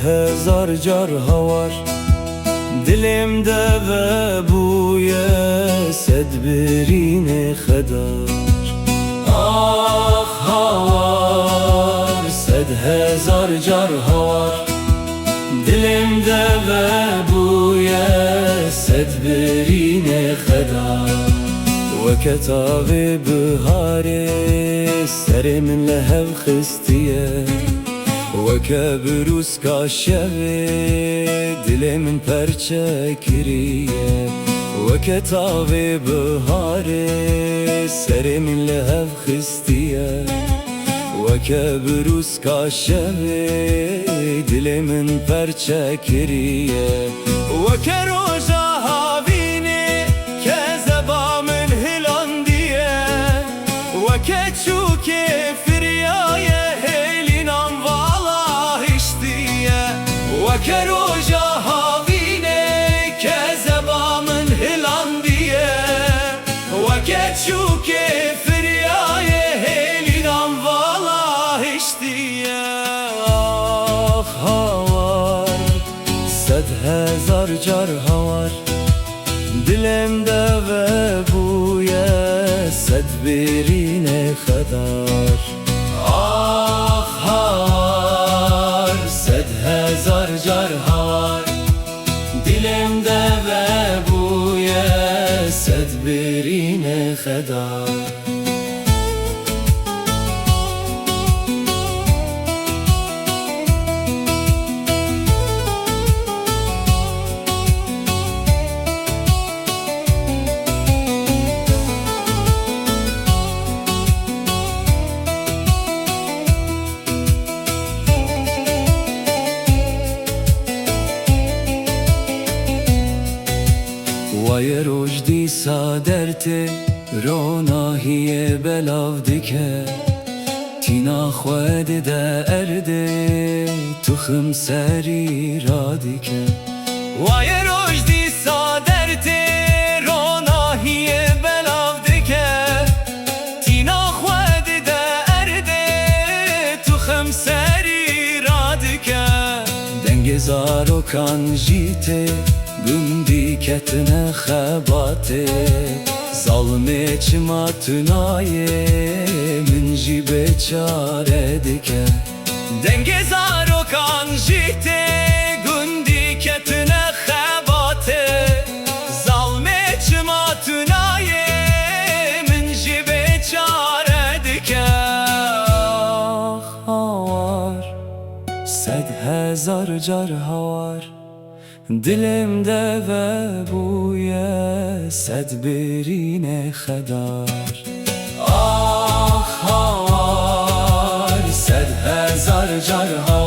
هزار جرها var dilimde ve buye sed birine kadar. Ah havar sed hezar jarha var dilimde ve buye sed birine kadar. Ve ketavi bihare serimin lehev khistiye ve kebrus kaşevi dilimin perçe kiriye. Ve ketavi bihare serimin lehev khistiye ve kebrus kaşevi dilimin perçe kiriye. Ve keroja havini kezebamın hilan diye ve keçuke firyaye helinan vala iştiye. Ve keroja havini kezebamın hilan diye ve keçuke firyaye helinan vala iştiye. Ah havar sed hezar jarha var dilimde ve buye sed birine kadar. Ah havar sed hezar jarha var dilimde ve buye sed birine kadar. Vay rojdi saderte ronahiye belav dike tina khwed de erde tukhum seri radike. Vay rojdi saderte ronahiye belav dike tina khwed de erde tukhum seri radike. Dengezar o kan jite Gündi ketine xebate Zalme çima tünaye Min jibe çare dike. Dengezar o kan jite Gündi ketine xebate Zalme çima tünaye Min jibe çare dike. Ah havar sed hezar jarha var dilimde ve buye sed birine kadar. Ah havar sed hezar jarha